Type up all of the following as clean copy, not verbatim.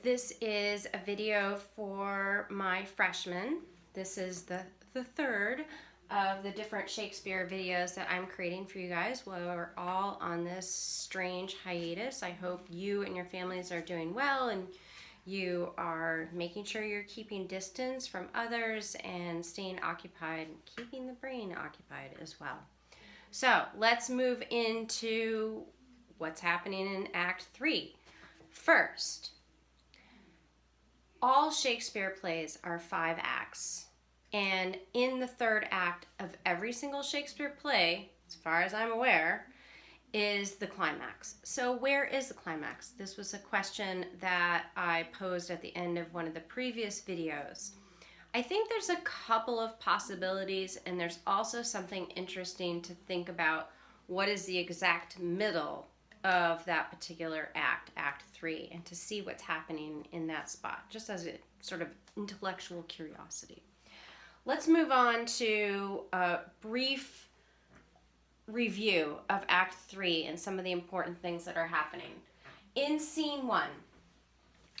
This is a video for my freshmen. This is the third of the different Shakespeare videos that I'm creating for you guys. We're all on this strange hiatus. I hope you and your families are doing well and you are making sure you're keeping distance from others and staying occupied, keeping the brain occupied as well. So let's move into what's happening in Act 3. First, all Shakespeare plays are 5 acts. And in the third act of every single Shakespeare play, as far as I'm aware, is the climax. So where is the climax? This was a question that I posed at the end of one of the previous videos. I think there's a couple of possibilities, and there's also something interesting to think about. What is the exact middle of that particular act, Act 3, and to see what's happening in that spot, just as a sort of intellectual curiosity. Let's move on to a brief review of Act 3 and some of the important things that are happening. In Scene 1,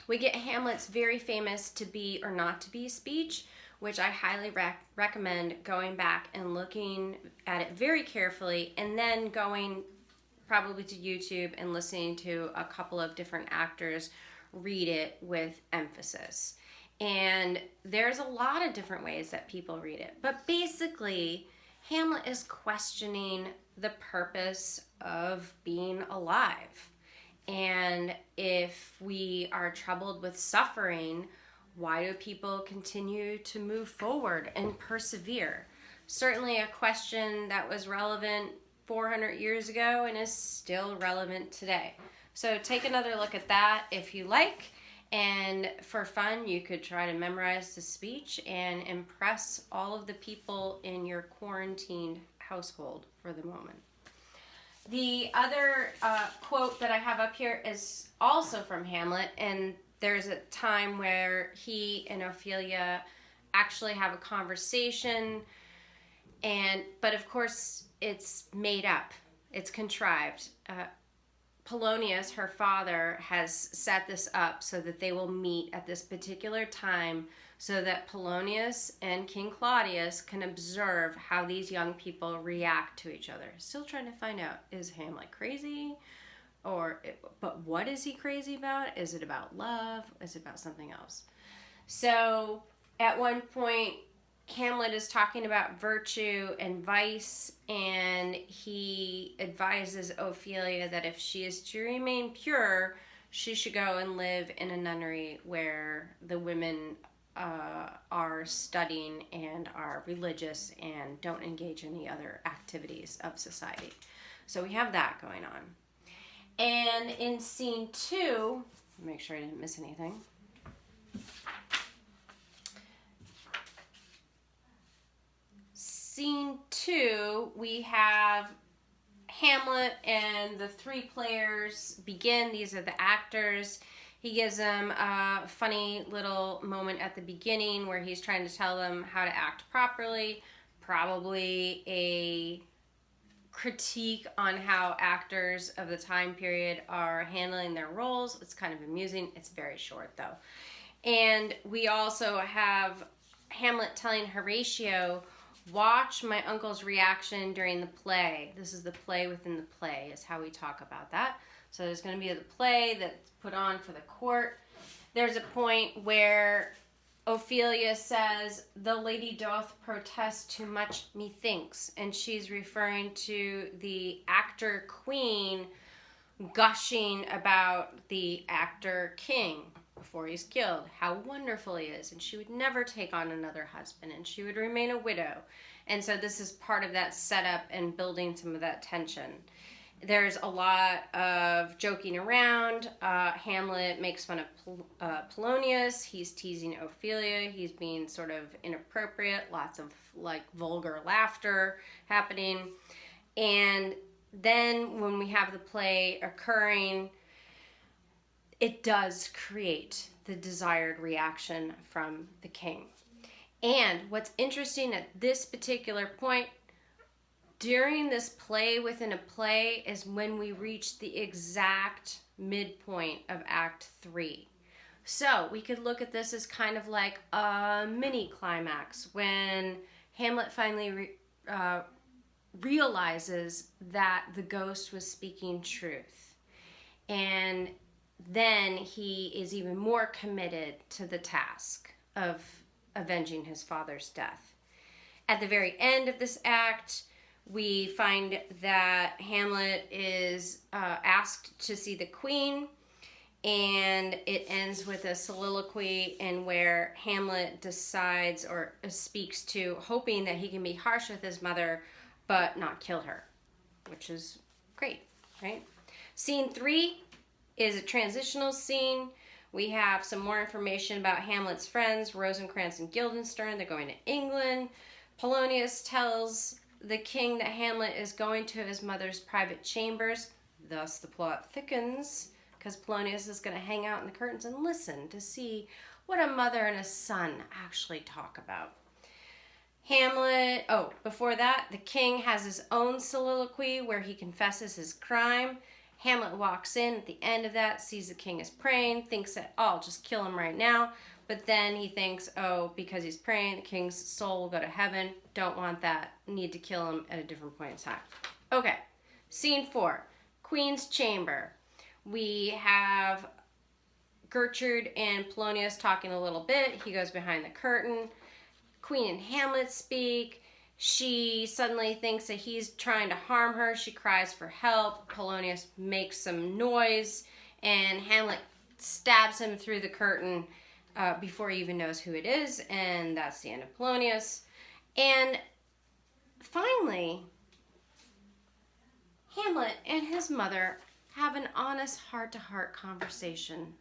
we get Hamlet's very famous to be or not to be speech, which I highly recommend going back and looking at it very carefully, and then going probably to YouTube and listening to a couple of different actors read it with emphasis. And there's a lot of different ways that people read it. But basically, Hamlet is questioning the purpose of being alive. And if we are troubled with suffering, why do people continue to move forward and persevere? Certainly a question that was relevant 400 years ago and is still relevant today. So take another look at that if you like. And for fun, you could try to memorize the speech and impress all of the people in your quarantined household for the moment. The other quote that I have up here is also from Hamlet, and there's a time where he and Ophelia actually have a conversation, but of course it's made up, it's contrived. Polonius, her father, has set this up so that they will meet at this particular time so that Polonius and King Claudius can observe how these young people react to each other. Still trying to find out, is Hamlet crazy? But what is he crazy about? Is it about love? Is it about something else? So at one point, Hamlet is talking about virtue and vice, and he advises Ophelia that if she is to remain pure, she should go and live in a nunnery where the women are studying and are religious and don't engage in the other activities of society. So we have that going on. And in Scene 2, make sure I didn't miss anything. Scene 2, we have Hamlet and the 3 players begin. These are the actors. He gives them a funny little moment at the beginning where he's trying to tell them how to act properly, probably a critique on how actors of the time period are handling their roles. It's kind of amusing. It's very short though. And we also have Hamlet telling Horatio, watch my uncle's reaction during the play. This is the play within the play, is how we talk about that. So there's going to be the play that's put on for the court. There's a point where Ophelia says, the lady doth protest too much, methinks. And she's referring to the actor queen gushing about the actor king before he's killed, how wonderful he is, and she would never take on another husband, and she would remain a widow. And so this is part of that setup and building some of that tension. There's a lot of joking around. Hamlet makes fun of Polonius. He's teasing Ophelia. He's being sort of inappropriate. Lots of like vulgar laughter happening. And then when we have the play occurring, it does create the desired reaction from the king. And what's interesting at this particular point, during this play within a play, is when we reach the exact midpoint of Act 3. So we could look at this as kind of like a mini climax when Hamlet finally realizes that the ghost was speaking truth. And then he is even more committed to the task of avenging his father's death. At the very end of this act, we find that Hamlet is asked to see the queen, and it ends with a soliloquy in where Hamlet decides or speaks to hoping that he can be harsh with his mother but not kill her, which is great, right? Scene 3 is a transitional scene. We have some more information about Hamlet's friends, Rosencrantz and Guildenstern. They're going to England. Polonius tells the king that Hamlet is going to his mother's private chambers. Thus the plot thickens, because Polonius is going to hang out in the curtains and listen to see what a mother and a son actually talk about. Hamlet, before that, the king has his own soliloquy where he confesses his crime. Hamlet walks in at the end of that, sees the king is praying, thinks that, I'll just kill him right now. But then he thinks, because he's praying, the king's soul will go to heaven. Don't want that. Need to kill him at a different point in time. Okay, scene 4, Queen's Chamber. We have Gertrude and Polonius talking a little bit. He goes behind the curtain. Queen and Hamlet speak. She suddenly thinks that he's trying to harm her. She cries for help. Polonius makes some noise, and Hamlet stabs him through the curtain before he even knows who it is, and that's the end of Polonius. And finally, Hamlet and his mother have an honest heart-to-heart conversation.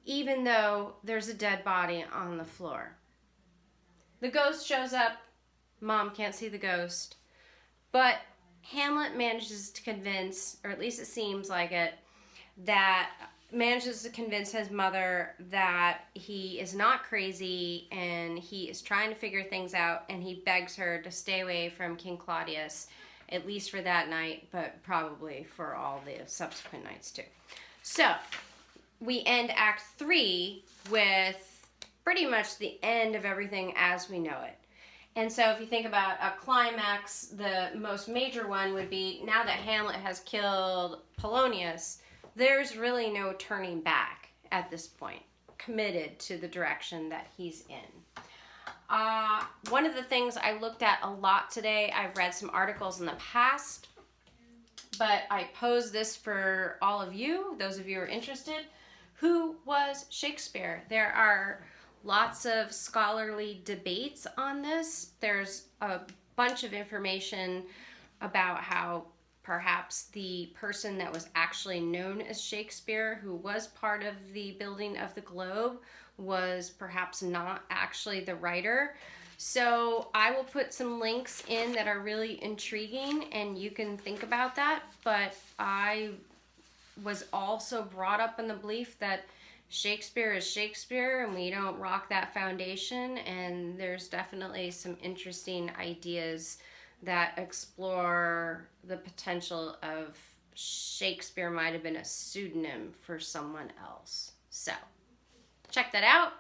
Even though there's a dead body on the floor. The ghost shows up. Mom can't see the ghost. But Hamlet manages to convince, or at least it seems like it, manages to convince his mother that he is not crazy and he is trying to figure things out, and he begs her to stay away from King Claudius, at least for that night, but probably for all the subsequent nights too. So, we end Act 3 with pretty much the end of everything as we know it. And so if you think about a climax, the most major one would be, now that Hamlet has killed Polonius, there's really no turning back at this point, committed to the direction that he's in. One of the things I looked at a lot today, I've read some articles in the past, but I pose this for all of you, those of you who are interested. Who was Shakespeare? There are lots of scholarly debates on this. There's a bunch of information about how perhaps the person that was actually known as Shakespeare, who was part of the building of the Globe, was perhaps not actually the writer. So I will put some links in that are really intriguing, and you can think about that. But I was also brought up in the belief that Shakespeare is Shakespeare, and we don't rock that foundation, and there's definitely some interesting ideas that explore the potential of Shakespeare might have been a pseudonym for someone else. So, check that out.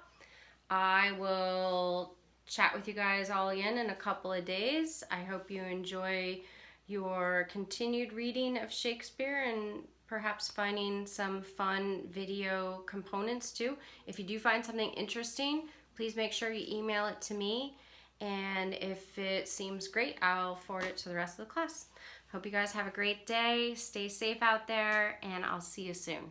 I will chat with you guys all again in a couple of days. I hope you enjoy your continued reading of Shakespeare and perhaps finding some fun video components too. If you do find something interesting, please make sure you email it to me. And if it seems great, I'll forward it to the rest of the class. Hope you guys have a great day. Stay safe out there, and I'll see you soon.